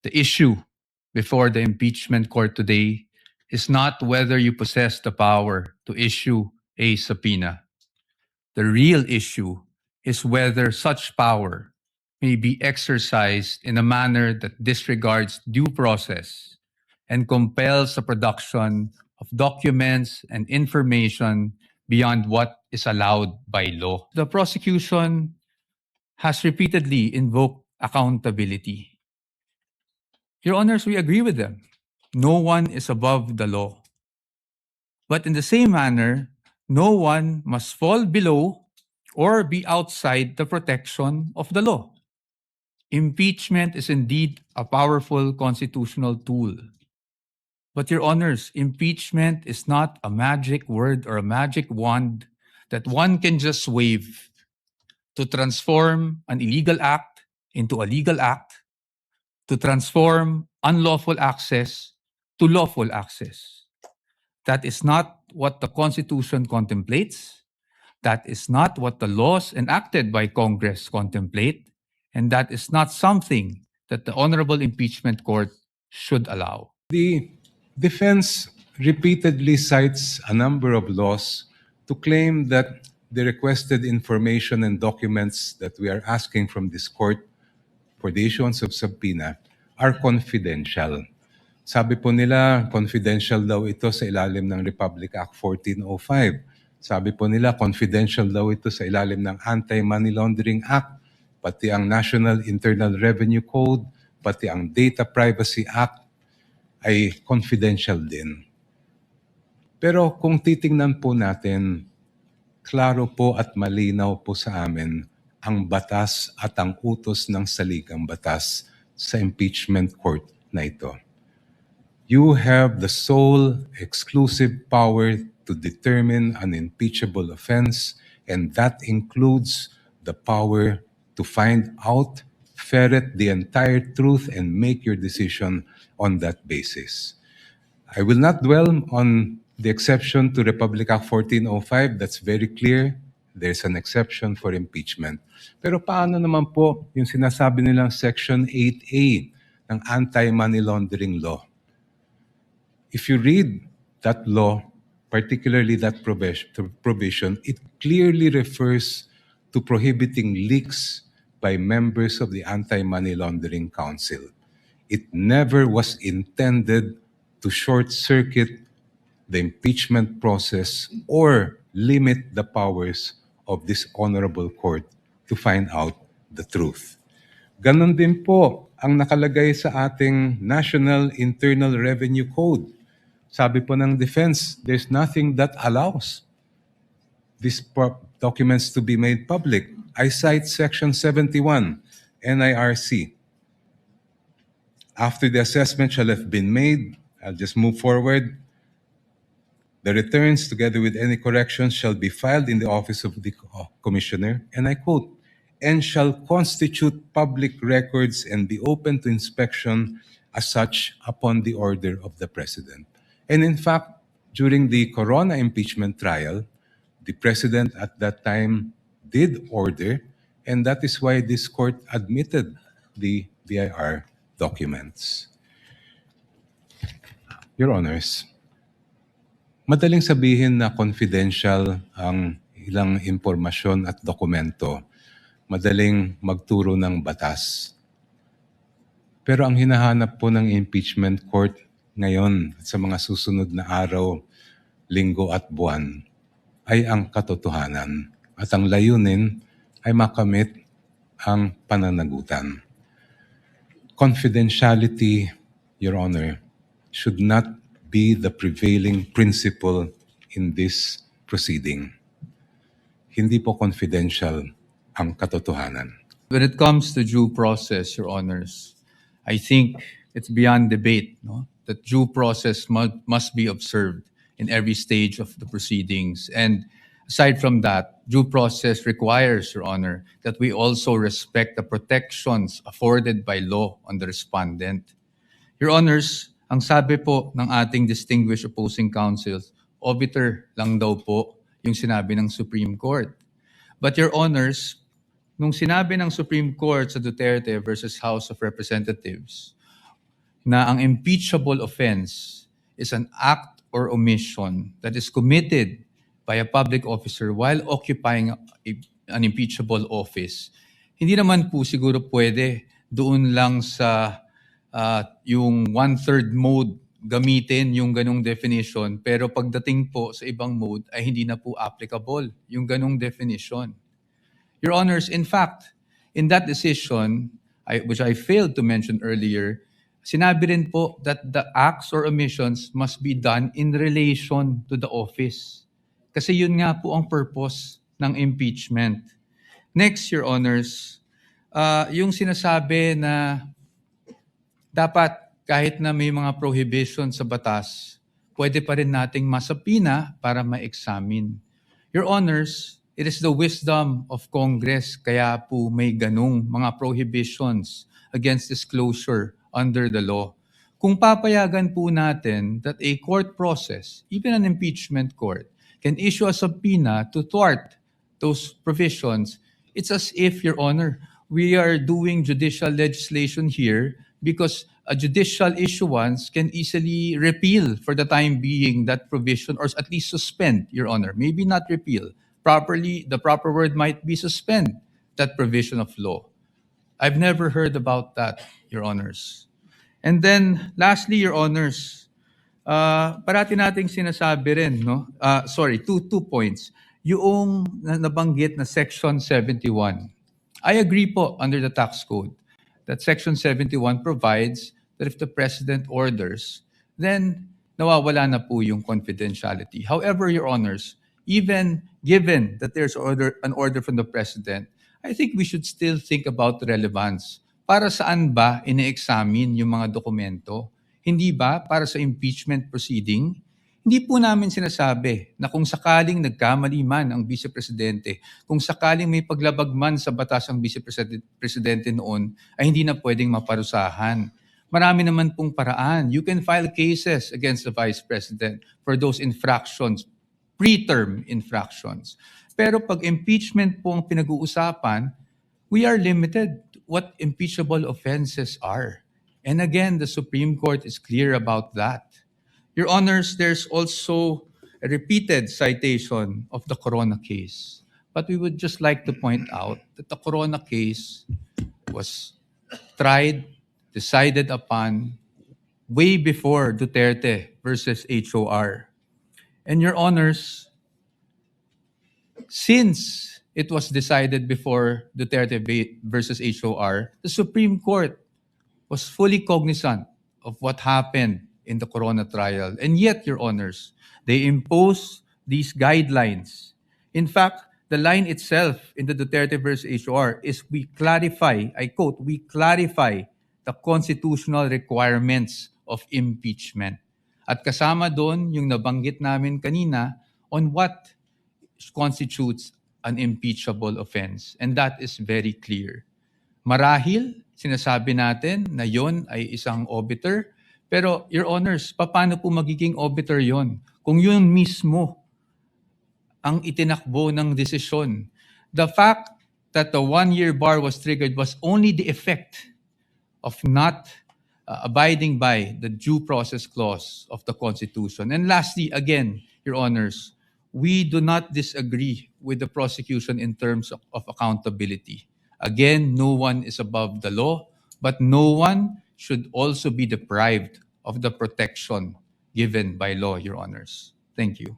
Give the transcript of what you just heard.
The issue before the impeachment court today is not whether you possess the power to issue a subpoena. The real issue is whether such power may be exercised in a manner that disregards due process and compels the production of documents and information beyond what is allowed by law. The prosecution has repeatedly invoked accountability. Your Honors, we agree with them. No one is above the law. But in the same manner, no one must fall below or be outside the protection of the law. Impeachment is indeed a powerful constitutional tool. But Your Honors, impeachment is not a magic word or a magic wand that one can just wave to transform an illegal act into a legal act, to transform unlawful access to lawful access. That is not what the Constitution contemplates. That is not what the laws enacted by Congress contemplate. And that is not something that the Honorable Impeachment Court should allow. The defense repeatedly cites a number of laws to claim that the requested information and documents that we are asking from this court for the issuance of subpoena are confidential. Sabi po nila, confidential daw ito sa ilalim ng Republic Act 1405. Sabi po nila, confidential daw ito sa ilalim ng Anti-Money Laundering Act, pati ang National Internal Revenue Code, pati ang Data Privacy Act ay confidential din. Pero kung titingnan po natin, klaro po at malinaw po sa amin ang batas at ang utos ng saligang batas sa impeachment court na ito. You have the sole exclusive power to determine an impeachable offense, and that includes the power to find out, ferret the entire truth, and make your decision on that basis. I will not dwell on the exception to Republic Act 1405. That's very clear. There's an exception for impeachment. Pero paano naman po yung sinasabi nilang Section 8A ng Anti-Money Laundering Law? If you read that law, particularly that provision, it clearly refers to prohibiting leaks by members of the Anti-Money Laundering Council. It never was intended to short-circuit the impeachment process or limit the powers of this honorable court to find out the truth. Ganon din po ang nakalagay sa ating National Internal Revenue Code. Sabi po ng defense, there's nothing that allows these documents to be made public. I cite Section 71, NIRC. After the assessment shall have been made, I'll just move forward. The returns, together with any corrections, shall be filed in the office of the commissioner, and I quote, and shall constitute public records and be open to inspection as such upon the order of the President. And in fact, during the Corona impeachment trial, the President at that time did order, and that is why this court admitted the BIR documents. Your Honors, madaling sabihin na confidential ang ilang impormasyon at dokumento. Madaling magturo ng batas. Pero ang hinahanap po ng impeachment court ngayon at sa mga susunod na araw, linggo at buwan ay ang katotohanan. At ang layunin ay makamit ang pananagutan. Confidentiality, Your Honor, should not be the prevailing principle in this proceeding. Hindi po confidential ang katotohanan. When it comes to due process, Your Honors, I think it's beyond debate, no? That due process must be observed in every stage of the proceedings. And aside from that, due process requires, Your Honor, that we also respect the protections afforded by law on the respondent. Your Honors, ang sabi po ng ating distinguished opposing counsels, obiter lang daw po yung sinabi ng Supreme Court. But Your Honors, nung sinabi ng Supreme Court sa Duterte versus House of Representatives, na ang impeachable offense is an act or omission that is committed by a public officer while occupying an impeachable office, hindi naman po siguro pwede doon lang sa yung one-third mode gamitin yung ganong definition, pero pagdating po sa ibang mode ay hindi na po applicable yung ganong definition. Your Honors, in fact, in that decision, which I failed to mention earlier, sinabi rin po that the acts or omissions must be done in relation to the office. Kasi yun nga po ang purpose ng impeachment. Next, Your Honors, yung sinasabi na dapat kahit na may mga prohibition sa batas, pwede pa rin nating masapina para ma-examine. Your Honors, it is the wisdom of Congress kaya po may ganung mga prohibitions against disclosure under the law. Kung papayagan po natin that a court process, even an impeachment court, can issue a subpoena to thwart those provisions, it's as if, Your Honor, we are doing judicial legislation here because a judicial issuance can easily repeal for the time being that provision, or at least suspend, Your Honor. Maybe not repeal. Properly, the proper word might be suspend that provision of law. I've never heard about that, Your Honors. And then, lastly, Your Honors, parati nating sinasabi rin, no? Two points. Yung nabanggit na Section 71. I agree po under the tax code that Section 71 provides that if the President orders, then nawawala na po yung confidentiality. However, Your Honors, even given that there's an order from the President, I think we should still think about relevance. Para saan ba ine-examine yung mga dokumento? Hindi ba para sa impeachment proceeding? Hindi po namin sinasabi na kung sakaling nagkamali man ang Vice Presidente, kung sakaling may paglabag man sa batas ang Vice Presidente noon, ay hindi na pwedeng maparusahan. Marami naman pong paraan. You can file cases against the Vice President for those infractions, preterm infractions. Pero pag impeachment po ang pinag-uusapan, we are limited to what impeachable offenses are. And again, the Supreme Court is clear about that. Your Honors, there's also a repeated citation of the Corona case. But we would just like to point out that the Corona case was tried, decided upon way before Duterte versus HOR. And Your Honors, since it was decided before Duterte versus HOR, the Supreme Court was fully cognizant of what happened in the Corona trial. And yet, Your Honors, they impose these guidelines. In fact, the line itself in the Duterte versus HOR is we clarify, I quote, we clarify the constitutional requirements of impeachment. At kasama doon yung nabanggit namin kanina on what constitutes an impeachable offense. And that is very clear. Marahil, sinasabi natin na yon ay isang obiter, pero Your Honors, paano po magiging obiter yon kung yun mismo ang itinakbo ng desisyon? The fact that the one-year bar was triggered was only the effect of not abiding by the due process clause of the Constitution. And lastly, again, Your Honors, we do not disagree with the prosecution in terms of accountability. Again, no one is above the law, but no one should also be deprived of the protection given by law, Your Honors. Thank you.